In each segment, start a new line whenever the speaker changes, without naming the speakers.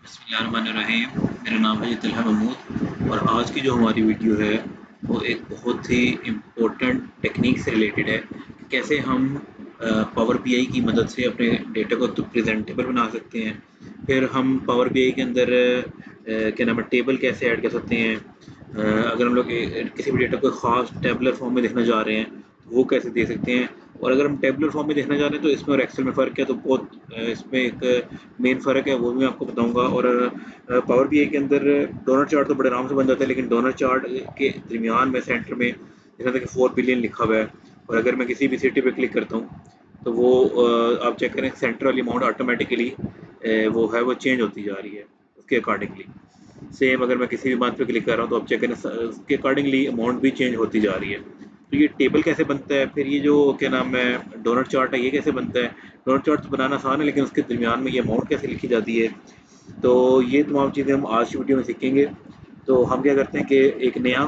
बिस्मिल्लाहिर्रहमानिर्रहीम। मेरा नाम है तिलहम महमूद और आज की जो हमारी वीडियो है वो एक बहुत ही इम्पोर्टेंट टेक्निक से रिलेटेड है कि कैसे हम पावर बीआई की मदद से अपने डेटा को तो प्रेजेंटेबल बना सकते हैं। फिर हम पावर बीआई के अंदर क्या नाम है टेबल कैसे ऐड कर सकते हैं। अगर हम लोग किसी भी डेटा को ख़ास टेबलर फॉर्म में देखना चाह रहे हैं तो वो कैसे दे सकते हैं। और अगर हम टेबलर फॉर्म में देखना चाह रहे हैं तो इसमें और एक्सेल में फ़र्क है, तो बहुत इसमें एक मेन फ़र्क है वो भी मैं आपको बताऊंगा। और पावर बीआई के अंदर डोनर चार्ट तो बड़े आराम से बन जाता है, लेकिन डोनर चार्ट के दरमियान में सेंटर में जैसा कि 4 बिलियन लिखा हुआ है और अगर मैं किसी भी सिटी पे क्लिक करता हूँ तो वो आप चेक करें सेंटर वाली अमाउंट ऑटोमेटिकली वो है वो चेंज होती जा रही है उसके अकॉर्डिंगली। सेम अगर मैं किसी भी बात पे क्लिक कर रहा हूँ तो आप चेक करें उसके अकॉर्डिंगली अमाउंट भी चेंज होती जा रही है। तो ये टेबल कैसे बनता है, फिर ये जो क्या नाम है डोनट चार्ट है ये कैसे बनता है। डोनट चार्ट तो बनाना आसान है, लेकिन उसके दरमियान में ये अमाउंट कैसे लिखी जाती है, तो ये तमाम चीज़ें हम आज की वीडियो में सीखेंगे। तो हम क्या करते हैं कि एक नया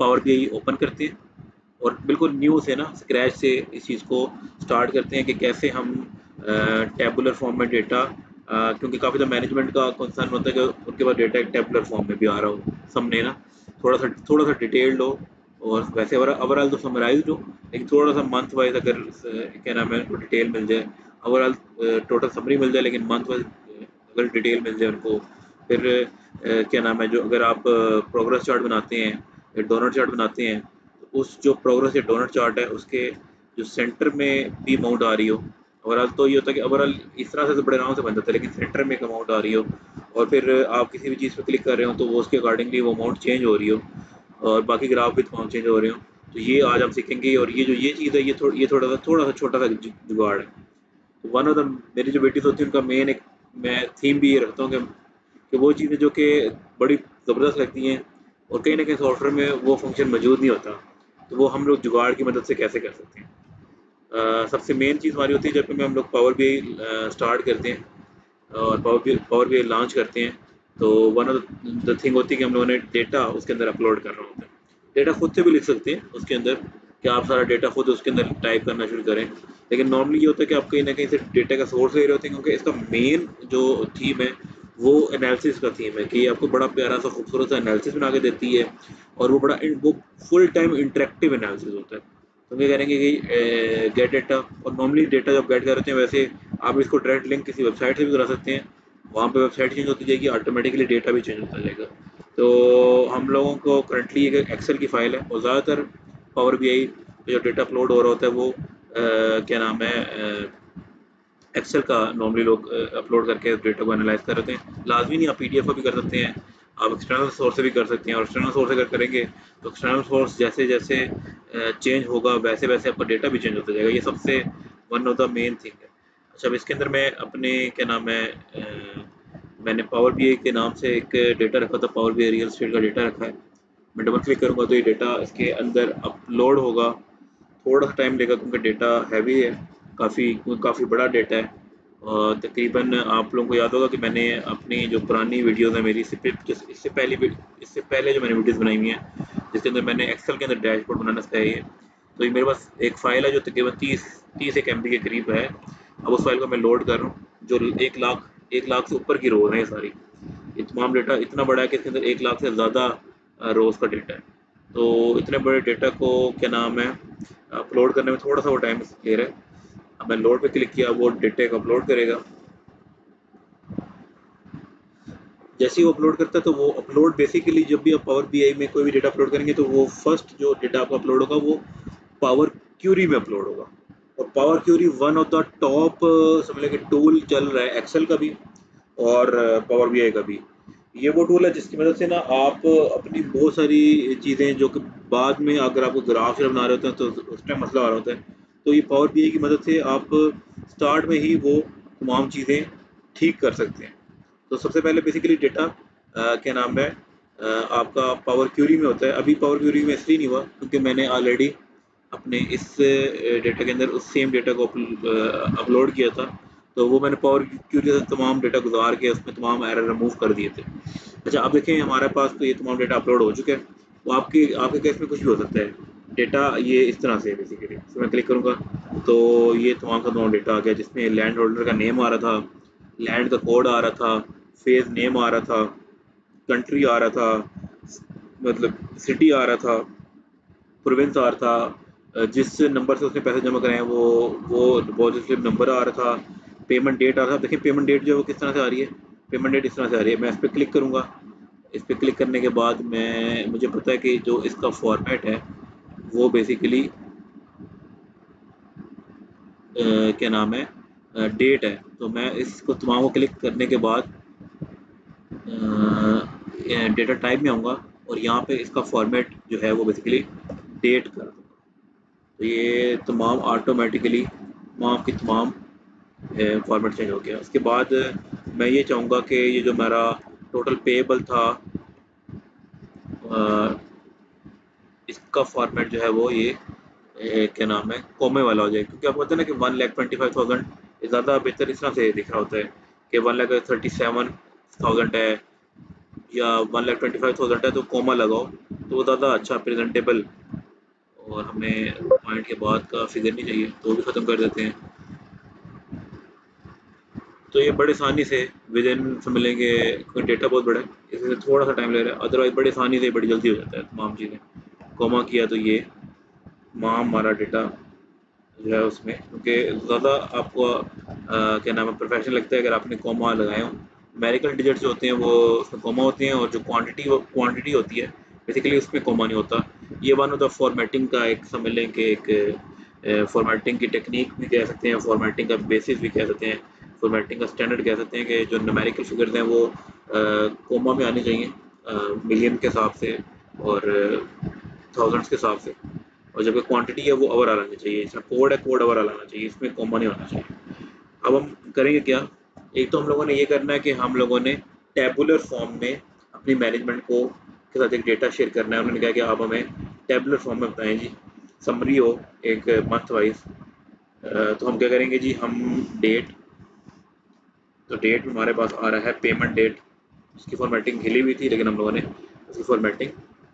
पावर बीआई ओपन करते हैं और बिल्कुल न्यू से ना स्क्रैच से इस चीज़ को स्टार्ट करते हैं कि कैसे हम टैबुलर फॉर्म में डेटा, क्योंकि काफ़ी तो मैनेजमेंट का कंसर्न होता है कि उनके पास डेटा एक टैबुलर फॉर्म में भी आ रहा हो सामने ना, थोड़ा सा डिटेल्ड हो और वैसे ओवरऑल तो समराइज हो, लेकिन थोड़ा सा मंथ वाइज अगर क्या नाम है डिटेल मिल जाए। ओवरऑल टोटल समरी मिल जाए, लेकिन मंथ वाइज अगर डिटेल मिल जाए उनको। फिर क्या नाम है जो अगर आप प्रोग्रेस चार्ट बनाते हैं, डोनट चार्ट बनाते हैं, तो उस जो प्रोग्रेस या डोनट चार्ट है उसके जो सेंटर में भी अमाउंट आ रही हो। ओवरऑल तो ये होता है कि ओवरऑल इस तरह से तो बड़े आराम से बन जाता है, लेकिन सेंटर में एक अमाउंट आ रही हो और फिर आप किसी भी चीज़ पे क्लिक कर रहे हो तो वो उसके अकॉर्डिंगली वो अमाउंट चेंज हो रही हो और बाकी ग्राफ भी तमाम चेंज हो रहे हो। तो ये आज हम सीखेंगे और ये जो ये चीज़ है ये थोड़ा सा छोटा सा जुगाड़ है। तो वन ऑफ द मेरी जो वीडियोस होती है उनका मेन एक मैं थीम भी ये रखता हूँ कि वो चीज़ें जो कि बड़ी ज़बरदस्त लगती हैं और कहीं ना कहीं सॉफ्टवेयर में वो फंक्शन मौजूद नहीं होता, तो वो हम लोग जुगाड़ की मदद से कैसे कर सकते हैं। सबसे मेन चीज़ हमारी होती है जब भी हम लोग पावर बी स्टार्ट करते हैं और पावर बी लॉन्च करते हैं, तो वन ऑफ द थिंग होती है कि हम लोगों ने डेटा उसके अंदर अपलोड करना होता है। डेटा खुद से भी लिख सकते हैं उसके अंदर कि आप सारा डेटा खुद उसके अंदर टाइप करना शुरू करें, लेकिन नॉर्मली ये होता है कि आप कहीं ना कहीं से डेटा का सोर्स ले रहे होते हैं, क्योंकि इसका मेन जो थीम है वो एनालिसिस का थीम है कि ये आपको बड़ा प्यारा सा खूबसूरत सा एनालिसिस बना के देती है और वो फुल टाइम इंटरेक्टिव एनालिसिस होता है। तो ये करेंगे कि गेट डेटा, और नॉर्मली डेटा जब गेट करते हैं वैसे आप इसको डायरेक्ट लिंक किसी वेबसाइट से भी करा सकते हैं। वहाँ पे वेबसाइट चेंज होती जाएगी, ऑटोमेटिकली डेटा भी चेंज होता जाएगा। तो हम लोगों को करंटली एक एक्सेल की फ़ाइल है और ज़्यादातर पावर बीआई पे जो डेटा अपलोड हो रहा होता है वो क्या नाम है एक्सेल का नॉर्मली लोग अपलोड करके डेटा को एनालाइज कर रहे हैं। लाजमी नहीं, आप पीडीएफ को भी कर सकते हैं, आप एक्सटर्नल सोर्स से भी कर सकते हैं, और एक्सटर्नल सोर्स अगर करेंगे तो एक्सटर्नल सोर्स जैसे जैसे चेंज होगा वैसे वैसे आपका डेटा भी चेंज होता जाएगा। ये सबसे one of the main thing है। अच्छा, अब इसके अंदर मैं अपने क्या नाम है मैंने पावर बीआई के नाम से एक डेटा रखा था, पावर बीआई रियल एस्टेट का डेटा रखा है। मैं डबल क्लिक करूँगा तो ये डेटा इसके अंदर अपलोड होगा। थोड़ा सा टाइम लेगा क्योंकि डेटा हैवी है, काफ़ी बड़ा डेटा है। और तकरीबन आप लोगों को याद होगा कि मैंने अपनी जो पुरानी वीडियोज़ हैं मेरी इससे पहले जो मैंने वीडियोज़ बनाई हुई हैं जिसके अंदर मैंने एक्सेल के अंदर डैशबोर्ड बनाना सिखाया है। तो ये मेरे पास एक फ़ाइल है जो तकरीबन 30 एक एमबी के करीब है। अब उस फाइल को मैं लोड कर रहा हूँ, जो 1 लाख से ऊपर की रोज़ हैं ये सारी। ये तमाम डेटा इतना बड़ा है कि इसके अंदर 1 लाख से ज़्यादा रोज़ का डेटा है। तो इतने बड़े डेटा को क्या नाम है अपलोड करने में थोड़ा सा वो टाइम ले रहा है। अब मैं लोड पे क्लिक किया, वो डेटा को अपलोड करेगा। जैसे ही वो अपलोड करता है तो वो अपलोड बेसिकली जब भी आप पावर बीआई में कोई भी डेटा अपलोड करेंगे तो वो फर्स्ट जो डेटा आपका अपलोड होगा वो पावर क्यूरी में अपलोड होगा। और power query one of the top समझ लें कि टूल चल रहा है एक्सेल का भी और पावर बीआई का भी। ये वो टूल है जिसकी मदद से ना आप अपनी बहुत सारी चीज़ें जो कि बाद में अगर आपको ग्राफ बना रहे होते हैं तो उस टाइम मसला आ रहा होता है, तो ये पावर बीआई की मदद से आप स्टार्ट में ही वो तमाम चीज़ें ठीक कर सकते हैं। तो सबसे पहले बेसिकली डेटा क्या नाम है आपका पावर क्यूरी में होता है। अभी पावर क्यूरी में इसलिए नहीं हुआ क्योंकि मैंने ऑलरेडी अपने इस डेटा के अंदर उस सेम डेटा को अपलोड किया था, तो वो मैंने पावर क्यूरी से तमाम डेटा गुजार के उसमें तमाम एरर रिमूव कर दिए थे। अच्छा, अब देखें हमारे पास तो ये तमाम डेटा अपलोड हो चुके हैं। तो आपके आपके केस में कुछ भी हो सकता है। डेटा ये इस तरह से है बेसिकली, तो मैं क्लिक करूँगा तो ये तमाम का तमाम डेटा आ गया जिसमें लैंड होल्डर का नेम आ रहा था, लैंड का कोड आ रहा था, फेज नेम आ रहा था, कंट्री आ रहा था, मतलब सिटी आ रहा था, प्रोविंस आ रहा था, जिस नंबर से उसने पैसे जमा कराए हैं वो डिपॉजिट स्लिप नंबर आ रहा था, पेमेंट डेट आ रहा था। देखिए पेमेंट डेट जो है वो किस तरह से आ रही है, पेमेंट डेट इस तरह से आ रही है। मैं इस पर क्लिक करूँगा, इस पर क्लिक करने के बाद मुझे पता है कि जो इसका फॉर्मेट है वो बेसिकली क्या नाम है, डेट है। तो मैं इसको तमाम को क्लिक करने के बाद डेटा टाइप में आऊँगा और यहाँ पे इसका फॉर्मेट जो है वो बेसिकली डेट कर दूँगा। तो ये तमाम ऑटोमेटिकली तमाम की तमाम फॉर्मेट चेंज हो गया। उसके बाद मैं ये चाहूँगा कि ये जो मेरा टोटल पेएबल था इसका फॉर्मेट जो है वो ये क्या नाम है, कोमे वाला हो जाए, क्योंकि आपको पता है ना कि 1,25,000 ज़्यादा बेहतर इस तरह से दिख रहा होता है कि 1,37,000 है या 1,25,000 है तो कोमा लगाओ तो वो ज़्यादा अच्छा प्रेजेंटेबल, और हमें पॉइंट के बाद का फिगर नहीं चाहिए तो वो भी ख़त्म कर देते हैं। तो ये बड़े आसानी से विद इन समझेंगे, कोई डेटा बहुत बड़ा है इसमें थोड़ा सा टाइम ले रहा है, अदरवाइज बड़ी आसानी से बड़ी जल्दी हो जाता है तमाम चीज़ें। कोमा किया तो ये तमाम हमारा डेटा जो है उसमें, क्योंकि ज़्यादा आपको क्या नाम है प्रोफेशनल लगता है अगर आपने कॉमा लगाए हो। न्यूमेरिकल डिजिट्स जो होते हैं वो उसमें कॉमा होते हैं, और जो क्वांटिटी होती है बेसिकली उसमें कॉमा नहीं होता। ये वन ऑफ द फॉर्मेटिंग का एक समझ लें कि एक फॉर्मेटिंग की टेक्निक भी कह सकते हैं, फॉर्मेटिंग का बेसिस भी कह सकते हैं, फॉर्मेटिंग का स्टैंडर्ड कह सकते हैं कि जो न्यूमेरिकल फिगर्स हैं वो कॉमा में आने चाहिए, मिलियन के हिसाब से और थाउजेंड्स के हिसाब से, और जबकि क्वांटिटी है वो ओवरऑल आनी चाहिए। इसमें कोड है, कोड ओवरऑल आना चाहिए, इसमें कॉमा नहीं होना चाहिए। अब हम करेंगे क्या, एक तो हम लोगों ने ये करना है कि हम लोगों ने टैबुलर फॉर्म में अपनी मैनेजमेंट को के साथ एक डेटा शेयर करना है। उन्होंने कहा कि आप हमें टैबुलर फॉर्म में बताएं जी, समरी हो एक मंथ वाइज। तो हम क्या करेंगे जी, हम डेट, तो डेट में हमारे पास आ रहा है पेमेंट डेट, उसकी फॉर्मेटिंग हिली हुई थी लेकिन हम लोगों ने उसकी फॉर्मेटिंग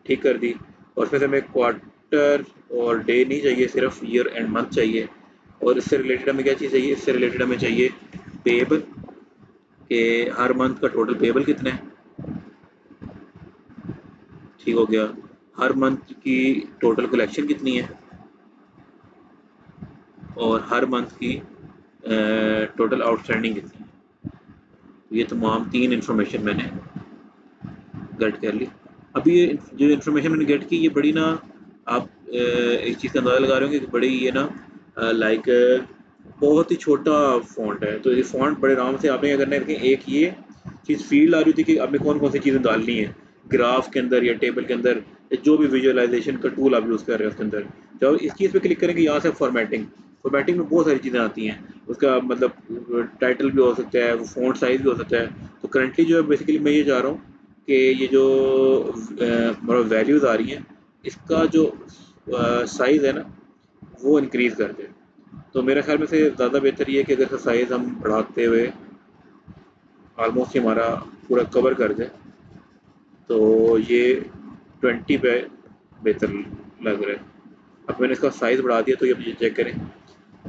ठीक कर दी। और फिर हमें क्वार्टर और डे नहीं चाहिए, सिर्फ ईयर एंड मंथ चाहिए। और इससे रिलेटेड हमें क्या चीज़ चाहिए, इससे रिलेटेड हमें चाहिए पेएबल, कि हर मंथ का टोटल पेएबल कितना है, ठीक हो गया। हर मंथ की टोटल कलेक्शन कितनी है, और हर मंथ की टोटल आउटस्टैंडिंग कितनी है। तो ये तमाम तीन इंफॉर्मेशन मैंने गेट कर ली। अभी ये जो इन्फॉर्मेशन मैंने गेट की ये बड़ी ना, आप एक चीज़ का अंदाज़ा लगा रहे होंगे कि बड़ी ये ना लाइक बहुत ही छोटा फ़ॉन्ट है। तो ये फ़ॉन्ट बड़े आराम से आपने क्या करना है कि एक ये चीज़ फील्ड आ रही थी कि आपने कौन कौन सी चीज़ें डालनी है ग्राफ के अंदर या टेबल के अंदर, जो भी विजुअलाइजेशन का टूल आप यूज़ कर रहे हैं उसके अंदर। जब इस चीज़ पे क्लिक करेंगे यहाँ से फॉर्मेटिंग, फॉर्मेटिंग में बहुत सारी चीज़ें आती हैं। उसका मतलब टाइटल भी हो सकता है, फ़ॉन्ट साइज़ भी हो सकता है। तो करंटली जो है बेसिकली मैं ये चाह रहा हूँ कि ये जो मतलब वैल्यूज़ आ रही हैं इसका जो साइज़ है ना वो इंक्रीज़ कर दें। तो मेरे ख्याल में से ज़्यादा बेहतर ये है कि अगर इसका साइज़ हम बढ़ाते हुए ऑलमोस्ट ही हमारा पूरा कवर कर दें, तो ये 20 पे बेहतर लग रहा है। अब मैंने इसका साइज़ बढ़ा दिया तो ये आप चेक करें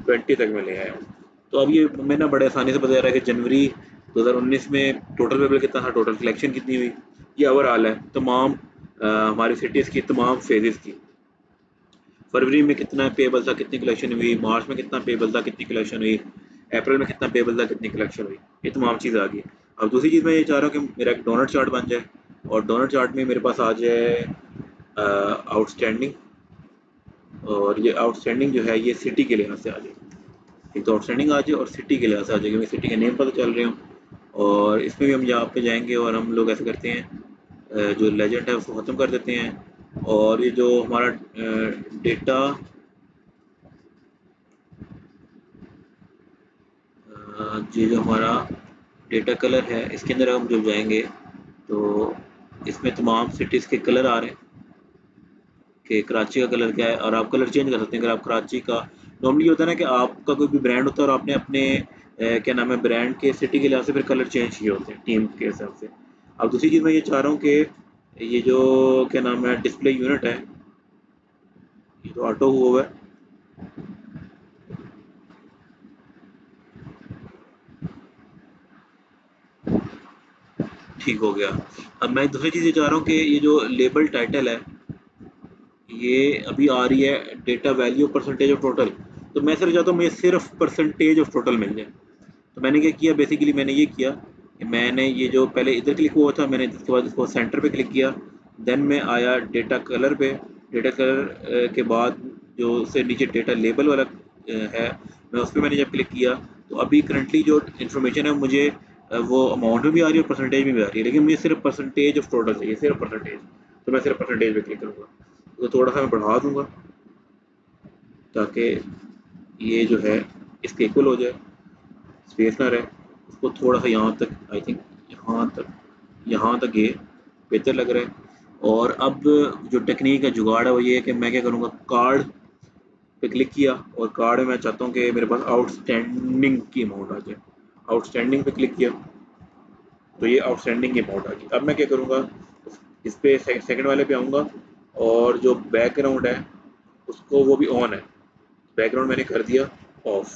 20 तक मैं ले आया हूँ। तो अब ये मैं ना बड़े आसानी से पता चल रहा है कि जनवरी 2019 में टोटल पेबल कितना था, टोटल कलेक्शन कितनी हुई, ये ओवरऑल है तमाम हमारी सिटीज़ की तमाम फेजेस की। फरवरी में कितना पेबल था, कितनी कलेक्शन हुई, मार्च में कितना पेबल था, कितनी कलेक्शन हुई, अप्रैल में कितना पेबल था, कितनी कलेक्शन हुई, ये तमाम चीज़ आ गई। अब दूसरी चीज़ मैं ये चाह रहा हूँ कि मेरा एक डोनट चार्ट बन जाए, और डोनट चार्ट में मेरे पास आ जाए आउटस्टैंडिंग, और ये आउटस्टैंडिंग जो है ये सिटी के लिहाज से आ जाए। एक तो आउटस्टैंडिंग आ जाए और सिटी के लिहाज से आ जाए, क्योंकि सिटी के नेम पता चल रहे हो। और इसमें भी हम यहाँ पे जाएंगे और हम लोग ऐसे करते हैं जो लेजेंड है उसको ख़त्म कर देते हैं। और ये जो हमारा डेटा ये जो हमारा डेटा कलर है इसके अंदर हम जब जाएंगे तो इसमें तमाम सिटीज़ के कलर आ रहे हैं कि कराची का कलर क्या है, और आप कलर चेंज कर सकते हैं। अगर आप कराची का, नॉर्मली होता है ना कि आपका कोई भी ब्रांड होता है और आपने अपने क्या नाम है ब्रांड के सिटी के लिहाज से फिर कलर चेंज किए होते हैं टीम के हिसाब से। अब दूसरी चीज़ मैं ये चाह रहा हूँ कि ये जो क्या नाम है डिस्प्ले यूनिट है, ये तो ऑटो हुआ है, ठीक हो गया। अब मैं दूसरी चीज़ ये चाह रहा हूँ कि ये जो लेबल टाइटल है, ये अभी आ रही है data value percentage of total, तो मैं सर चाहता हूँ मुझे सिर्फ परसेंटेज ऑफ टोटल मिल जाए। तो मैंने क्या किया, बेसिकली मैंने ये किया कि मैंने ये जो पहले इधर क्लिक हुआ था, मैंने इसके बाद इसको सेंटर पे क्लिक किया, देन मैं आया डेटा कलर पे। डेटा कलर के बाद जो उससे नीचे डेटा लेबल वाला है, मैं उस पर मैंने जब क्लिक किया, तो अभी करंटली जो इन्फॉर्मेशन है मुझे वो अमाउंट में भी आ रही है और परसेंटेज में भी आ रही है, लेकिन मुझे सिर्फ परसेंटेज ऑफ टोटल चाहिए, सिर्फ परसेंटेज। तो मैं सिर्फ परसेंटेज पे क्लिक करूँगा, तो थोड़ा सा मैं बढ़ा दूँगा ताकि ये जो है इसके इक्वल हो जाए, स्पेस ना रहे। उसको थोड़ा सा यहाँ तक, आई थिंक यहाँ तक ये बेहतर लग रहा है। और अब जो टेक्निक है, जुगाड़ है, वो ये है कि मैं क्या करूँगा, कार्ड पे क्लिक किया और कार्ड में मैं चाहता हूँ कि मेरे पास आउटस्टैंडिंग की अमाउंट आ जाए। आउटस्टैंडिंग पे क्लिक किया तो ये आउटस्टैंडिंग की अमाउंट आ गई। अब मैं क्या करूँगा, इस पे सेकंड वाले पे आऊँगा और जो बैकग्राउंड है उसको, वो भी ऑन है, बैकग्राउंड मैंने कर दिया ऑफ।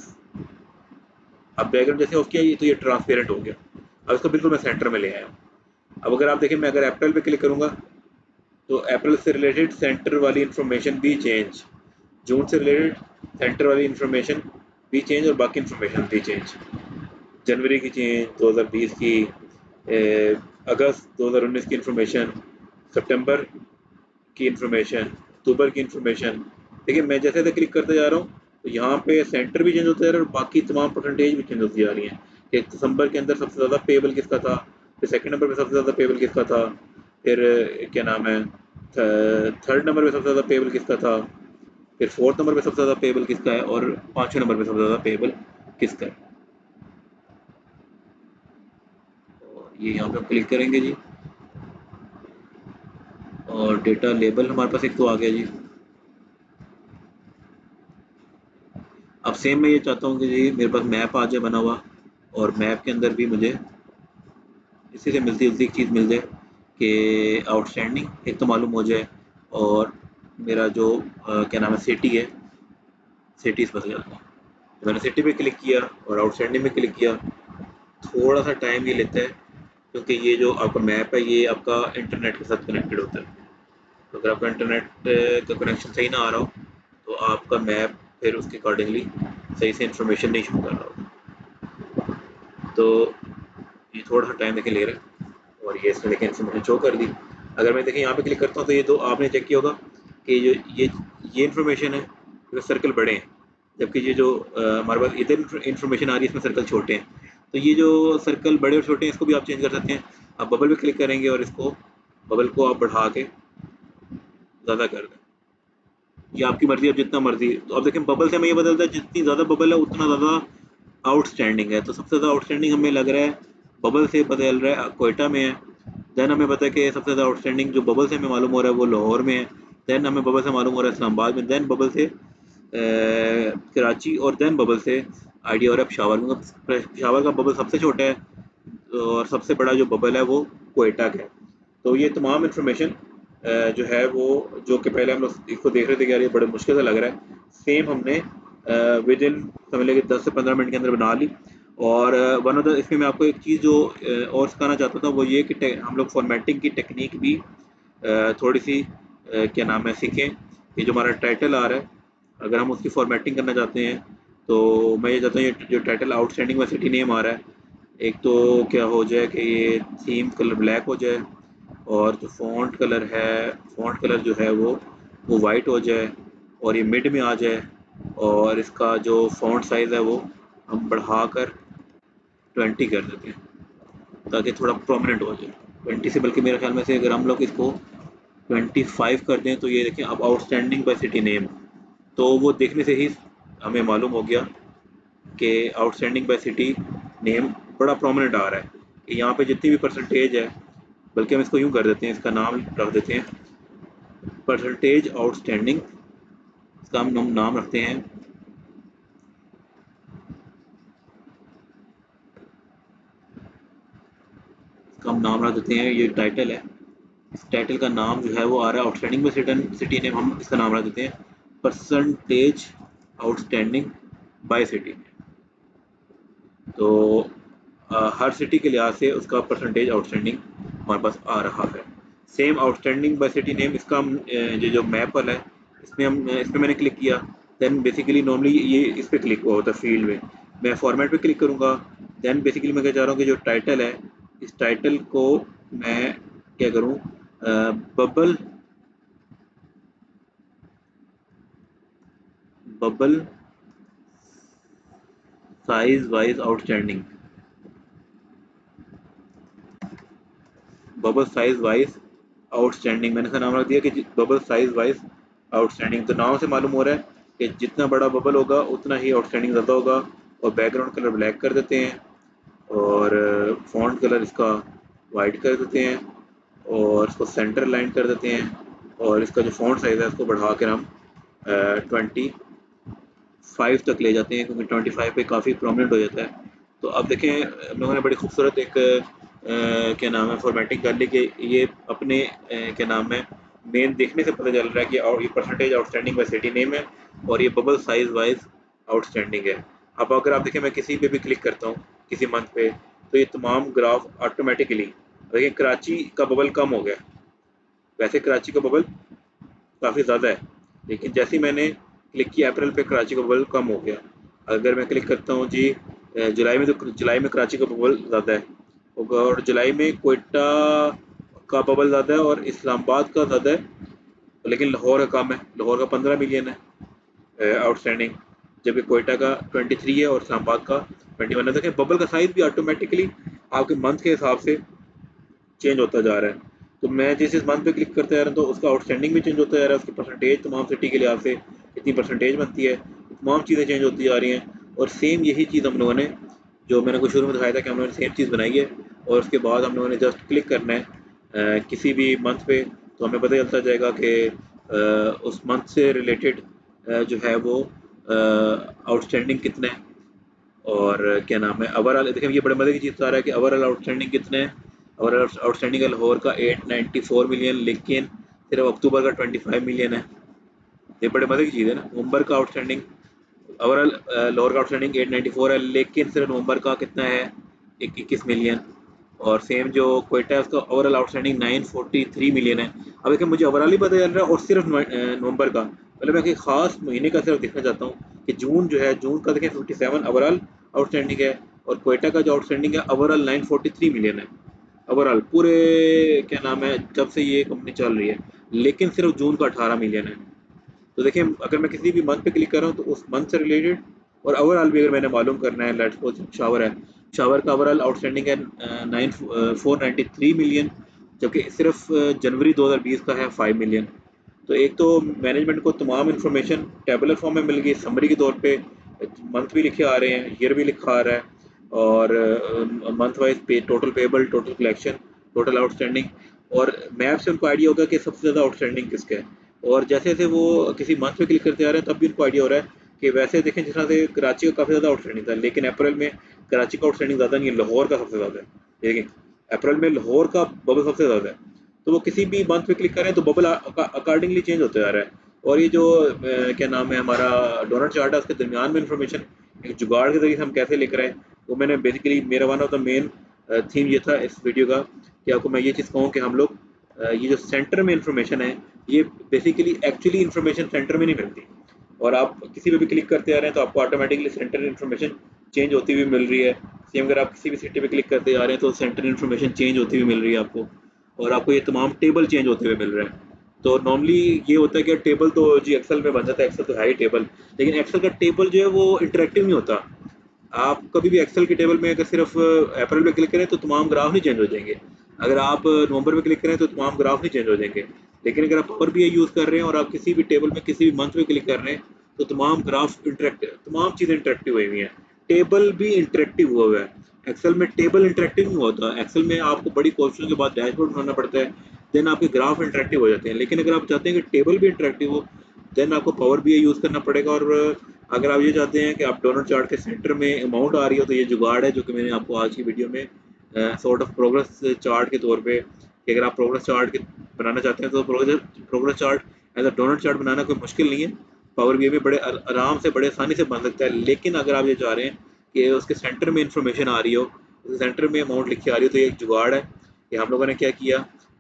अब बैकग्राउंड जैसे ऑफ किया, ये तो ये ट्रांसपेरेंट हो गया। अब इसको बिल्कुल मैं सेंटर में ले आया हूँ। अब अगर आप देखें, मैं अगर अप्रैल पे क्लिक करूँगा तो अप्रैल से रिलेटेड सेंटर वाली इंफॉर्मेशन भी चेंज, जून से रिलेटेड सेंटर वाली इंफॉर्मेशन भी चेंज और बाकी इंफॉर्मेशन भी चेंज, जनवरी की चेंज, 2020 की, अगस्त 2019 की इंफॉर्मेशन, सितंबर की इंफॉर्मेशन, अक्टूबर की इंफॉर्मेशन। देखिए मैं जैसे जैसे क्लिक करते जा रहा हूँ तो यहाँ पे सेंटर भी चेंज होता जा रहा है और बाकी तमाम परसेंटेज भी चेंज होती जा रही हैं कि दिसंबर के अंदर सबसे ज़्यादा पेबल किसका था, फिर सेकंड नंबर पे सबसे ज़्यादा पेबल किसका था, फिर क्या नाम है, थर्ड नंबर पे सबसे ज़्यादा पेबल किसका था, फिर फोर्थ नंबर पे सबसे ज़्यादा पेबल किसका है और पाँचवें नंबर पे सबसे ज़्यादा पेबल किसका है। और ये यहाँ पे हम क्लिक करेंगे जी, और डेटा लेबल हमारे पास एक तो आ गया जी। अब सेम मैं ये चाहता हूँ कि जी मेरे पास मैप आ जाए बना हुआ, और मैप के अंदर भी मुझे इसी से मिलती जुलती एक चीज़ मिल जाए कि आउटस्टैंडिंग एक तो मालूम हो जाए, और मेरा जो क्या नाम है, सिटी है, सिटीज़ बदल जाता है। तो मैंने सिटी पे क्लिक किया और आउटस्टैंडिंग पे क्लिक किया। थोड़ा सा टाइम ये लेता है क्योंकि ये जो आपका मैप है ये आपका इंटरनेट के साथ कनेक्टेड होता है। तो अगर आपका इंटरनेट का कनेक्शन सही ना आ रहा हो तो आपका मैप फिर उसके अकॉर्डिंगली सही से इंफॉर्मेशन नहीं शो कर रहा होगा। तो ये थोड़ा सा टाइम देखे ले रहा है, और ये इसने देखें इन्फॉर्मेशन शो कर दी। अगर मैं देखें यहाँ पे क्लिक करता हूँ तो ये तो आपने चेक किया होगा कि जो ये इन्फॉर्मेशन है, तो सर्कल बड़े हैं, जबकि ये जो हमारे पास इधर इन्फॉर्मेशन आ रही है इसमें सर्कल छोटे हैं। तो ये जो सर्कल बड़े और छोटे हैं इसको भी आप चेंज कर सकते हैं। आप बबल पे क्लिक करेंगे और इसको, बबल को आप बढ़ा के ज़्यादा कर दें, ये आपकी मर्जी, अब जितना मर्जी। तो अब देखें बबल से हमें ये बदलता है, जितनी ज़्यादा बबल है उतना ज़्यादा आउटस्टैंडिंग है। तो सबसे ज़्यादा आउटस्टैंडिंग हमें लग रहा है बबल से बदल रहा है कोयटा में है। देन हमें पता है कि सबसे ज़्यादा आउटस्टैंडिंग जो बबल से हमें मालूम हो रहा है वो लाहौर में है। देन हमें बबल से मालूम हो रहा है इस्लामाबाद में। देन बबल से कराची, और देन बबल से आइडिया हो रहा है पेशावर में। पेशावर का बबल सबसे छोटा है और सबसे बड़ा जो बबल है वो कोयटा का है। तो ये तमाम इंफॉर्मेशन जो है वो, जो कि पहले हम लोग इसको देख रहे थे कि यार ये बड़े मुश्किल से लग रहा है, सेम हमने विद इन समझ लेंगे 10 से 15 मिनट के अंदर बना ली। और वन ऑफ द, इसमें मैं आपको एक चीज़ जो और सिखाना चाहता था वो ये कि हम लोग फॉर्मेटिंग की टेक्निक भी थोड़ी सी क्या नाम है सीखें। ये जो हमारा टाइटल आ रहा है, अगर हम उसकी फॉर्मेटिंग करना चाहते हैं तो मैं ये चाहता हूँ ये जो टाइटल आउटस्टैंडिंग में सिटी नेम आ रहा है, एक तो क्या हो जाए कि ये थीम कलर ब्लैक हो जाए, और जो फ़ॉन्ट कलर है, फ़ॉन्ट कलर जो है वो वाइट हो जाए, और ये मिड में आ जाए, और इसका जो फ़ॉन्ट साइज़ है वो हम बढ़ाकर 20 कर देते हैं ताकि थोड़ा प्रोमिनेंट हो जाए। 20 से, बल्कि मेरे ख्याल में से अगर हम लोग इसको 25 कर दें तो ये देखें अब आउटस्टैंडिंग बाय सिटी नेम, तो वो देखने से ही हमें मालूम हो गया कि आउटस्टैंडिंग बाय सिटी नेम बड़ा प्रोमिनेंट आ रहा है कि यहाँ पे जितनी भी परसेंटेज है, बल्कि हम इसको यूँ कर देते हैं, इसका नाम रख देते हैं परसेंटेज आउटस्टैंडिंग। इसका हम नाम रखते हैं, इसका हम नाम रख देते हैं, ये टाइटल है, इस टाइटल का नाम जो है वो आ रहा है आउटस्टैंडिंग बाय सिटी नेम, हम इसका नाम रख देते हैं परसेंटेज आउटस्टैंडिंग बाय सिटी। तो हर सिटी के लिहाज से उसका परसेंटेज आउटस्टैंडिंग हमारे पास आ रहा है। Same outstanding by city name, इसका ये जो मैप वाला है इसमें इसमें मैंने क्लिक किया, देन बेसिकली नॉर्मली ये इस पर क्लिक हुआ होता है फील्ड में, मैं फॉर्मेट पे क्लिक करूँगा। देन बेसिकली मैं क्या चाह रहा हूँ कि जो टाइटल है, इस टाइटल को मैं क्या करूँ, bubble bubble size wise outstanding, bubble size wise outstanding मैंने इसका नाम रख दिया कि बबल साइज वाइज आउटस्टैंडिंग। तो नाम से मालूम हो रहा है कि जितना बड़ा बबल होगा उतना ही आउटस्टैंडिंग ज़्यादा होगा। और बैकग्राउंड कलर ब्लैक कर देते हैं, और फॉन्ट कलर इसका वाइट कर देते हैं, और इसको सेंटर लाइन कर देते हैं, और इसका जो फॉन्ट साइज़ है उसको बढ़ा कर हम 25 तक ले जाते हैं, क्योंकि 25 पे काफ़ी प्रोमिनेंट हो जाता है। तो अब देखें हम लोगों ने बड़ी खूबसूरत एक क्या नाम है फॉर्मेटिंग कर ली कि ये अपने क्या नाम है मेन देखने से पता चल रहा है कि और ये percentage outstanding by city name है, और ये बबल साइज वाइज आउटस्टैंडिंग है। अब अगर आप देखें मैं किसी पे भी क्लिक करता हूँ किसी मंथ पे, तो ये तमाम ग्राफ ऑटोमेटिकली, देखिए कराची का बबल कम हो गया, वैसे कराची का बबल काफ़ी ज़्यादा है, लेकिन जैसे ही मैंने क्लिक किया अप्रैल पे कराची का बबल कम हो गया। अगर मैं क्लिक करता हूँ जी जुलाई में, तो जुलाई में कराची का बबल ज़्यादा है, और जुलाई में कोयटा का बबल ज़्यादा है और इस्लामाबाद का ज़्यादा है, लेकिन लाहौर का कम है, लाहौर का 15 मिलियन है आउटस्टैंडिंग, जबकि कोयटा का 23 है और इस्लामाबाद का 21 है। देखें बबल का साइज़ भी ऑटोमेटिकली आपके मंथ के हिसाब से चेंज होता जा रहा है। तो मैं जिस इस मंथ पे क्लिक करते जा रहा हूँ तो उसका आउटस्टैंडिंग भी चेंज होता जा रहा है, उसकी परसेंटेज तमाम सिटी के लिहाज से कितनी परसेंटेज बनती है, तमाम चीज़ें चेंज होती जा रही हैं। और सेम यही चीज़ हम लोगों ने, जो मैंने कुछ शुरू में दिखाया था कि हम लोगों ने सेम चीज़ बनाई है, और उसके बाद हम लोगों ने जस्ट क्लिक करना है किसी भी मंथ पे, तो हमें पता चलता जाएगा कि उस मंथ से रिलेटेड जो है वो आउटस्टैंडिंग कितना है, और क्या नाम है ओवरऑल। देखिए ये बड़े मज़े की चीज़ आ रहा है कि ओवरऑल आउटस्टैंडिंग कितने हैं, और आउटस्टैंडिंग है लाहौर का 894 मिलियन, लेकिन सिर्फ अक्टूबर का 25 मिलियन है। ये बड़े मज़े की चीज़ है ना, नवंबर का आउटस्टैंडिंग ओवरऑल लाहौर का आउटस्टैंडिंग 894 है, लेकिन सिर्फ नवंबर का कितना है 21 मिलियन। और सेम जो कोयटा है उसका ओवरऑल आउटस्टैंडिंग 943 मिलियन है। अब देखिए मुझे ओवरऑल ही पता चल रहा है और सिर्फ नवंबर का, पहले मैं एक खास महीने का सिर्फ देखना चाहता हूँ कि जून जो है, जून का देखिए 57 ओवरऑल आउटस्टैंडिंग है, और कोयटा का जो आउटस्टैंडिंग है ओवरऑल 943 मिलियन है ओवरऑल पूरे क्या नाम है जब से ये कंपनी चल रही है, लेकिन सिर्फ जून का 18 मिलियन है। तो देखिए अगर मैं किसी भी मंथ पे क्लिक कर रहा हूँ तो उस मंथ से रिलेटेड और ओवरऑल भी अगर मैंने मालूम करना है, लेट्स सपोज शावर है, शावर का ओवरऑल आउटस्टैंडिंग है 493 मिलियन, जबकि सिर्फ जनवरी 2020 का है 5 मिलियन। तो एक तो मैनेजमेंट को तमाम इन्फॉर्मेशन टेबुलर फॉर्म में मिल गई, समरी के तौर पे मंथ भी लिखे आ रहे हैं, ईयर भी लिखा आ रहा है, और मंथ वाइज पे total payable, total collection, total outstanding, और मैप से उनको आइडिया होगा कि सबसे ज़्यादा आउटस्टैंडिंग किसका है। और जैसे जैसे वो किसी मंथ पे क्लिक करते आ रहे हैं तब भी उनको आइडिया हो रहा है कि वैसे देखें जिस तरह से कराची का काफ़ी ज़्यादा आउटस्टैंडिंग था, लेकिन अप्रैल में कराची का आउटस्टैंडिंग ज़्यादा नहीं है, लाहौर का सबसे ज़्यादा है। देखिए अप्रैल में लाहौर का बबल सबसे ज़्यादा है। तो वो किसी भी मंथ पे क्लिक करें तो बबल अकॉर्डिंगली चेंज होते जा रहा है। और ये जो क्या नाम है हमारा डोनट चार्ट है, उसके दरमियान में इंफॉर्मेशन एक जुगाड़ के जरिए हम कैसे लेकर आए, वो मैंने बेसिकली मेरा one of the main theme ये था इस वीडियो का कि आपको मैं ये चीज़ कहूँ कि हम लोग ये जो सेंटर में इंफॉर्मेशन है, ये बेसिकली एक्चुअली इंफॉर्मेशन सेंटर में नहीं मिलती, और आप किसी पे भी क्लिक करते आ रहे हैं तो आपको ऑटोमेटिकली सेंटर इन्फॉर्मेशन चेंज होती हुई मिल रही है। सेम अगर आप किसी भी सिटी पे क्लिक करते आ रहे हैं तो सेंटर इन्फॉर्मेशन चेंज होती हुई मिल रही है आपको, और आपको ये तमाम टेबल चेंज होते हुए मिल रहा है। तो नॉर्मली ये होता है कि टेबल तो जी एक्सेल में बन जाता है, एक्सेल तो है ही टेबल, लेकिन एक्सेल का टेबल जो है वो इंटरेक्टिव नहीं होता। आप कभी भी एक्सेल के टेबल में अगर सिर्फ अप्रैल पे क्लिक करें तो तमाम ग्राफ नहीं चेंज हो जाएंगे, अगर आप नवंबर में क्लिक करें तो तमाम ग्राफ नहीं चेंज हो जाएंगे। लेकिन अगर आप पावर बीआई यूज़ कर रहे हैं और आप किसी भी टेबल में किसी भी मंथ में क्लिक कर रहे हैं तो तमाम ग्राफ इंटरेक्टिव, तमाम चीज़ें इंटरेक्टिव हुई हुई हैं, टेबल भी इंटरेक्टिव हुआ हुआ है। एक्सेल में टेबल इंटरेक्टिव नहीं होता, एक्सेल में आपको बड़ी कोशिशों के बाद डैशबोर्ड बनाना पड़ता है, देन आपके ग्राफ इंटरेक्टिव हो जाते हैं। लेकिन अगर आप चाहते हैं कि टेबल भी इंटरेक्टिव हो, देन आपको पावर बीआई यूज़ करना पड़ेगा। और अगर आप ये चाहते हैं कि आप डोनट चार्ट के सेंटर में अमाउंट आ रही हो, तो ये जुगाड़ है जो कि मैंने आपको आज की वीडियो में सॉर्ट ऑफ प्रोग्रेस चार्ट के तौर पे, कि अगर आप प्रोग्रेस चार्ट के बनाना चाहते हैं तो progress chart as a donut chart बनाना कोई मुश्किल नहीं है, पावर बीआई में बड़े आराम से बड़े आसानी से बन सकता है। लेकिन अगर आप ये चाह रहे हैं कि उसके सेंटर में इंफॉर्मेशन आ रही हो, उसके सेंटर में अमाउंट लिखी आ रही हो, तो ये एक जुगाड़ है। कि हम लोगों ने क्या किया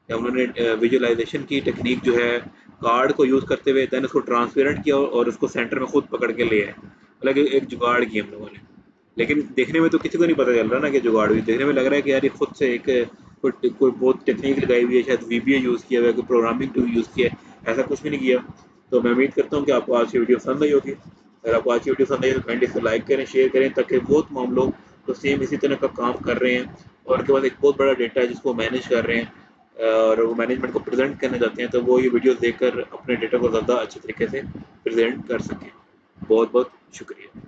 कि हम लोगों ने विजुअलाइजेशन की टेक्निक जो है कार्ड को यूज़ करते हुए देन उसको ट्रांसपेरेंट किया और उसको सेंटर में खुद पकड़ के ले आए, मतलब एक जुगाड़ की हम लोगों ने। लेकिन देखने में तो किसी को नहीं पता चल रहा ना कि जुगाड़ हुई, देखने में लग रहा है कि यार ये खुद से एक कोई बहुत टेक्निक लगाई हुई है, शायद वीबीए यूज़ किया हुआ है, कोई प्रोग्रामिंग टूल यूज़ किया है, ऐसा कुछ भी नहीं किया। तो मैं उम्मीद करता हूँ कि आपको आज की वीडियो पसंद आई होगी। अगर आपको आज की वीडियो पसंद आई तो काइंडली इसको लाइक करें, शेयर करें, ताकि बहुत तमाम लोग तो सेम इसी तरह का काम कर रहे हैं और उनके पास एक बहुत बड़ा डेटा है जिसको मैनेज कर रहे हैं और वो मैनेजमेंट को प्रेजेंट करना चाहते हैं, तो वो ये वीडियो देखकर अपने डेटा को ज़्यादा अच्छे तरीके से प्रेजेंट कर सकें। बहुत बहुत शुक्रिया।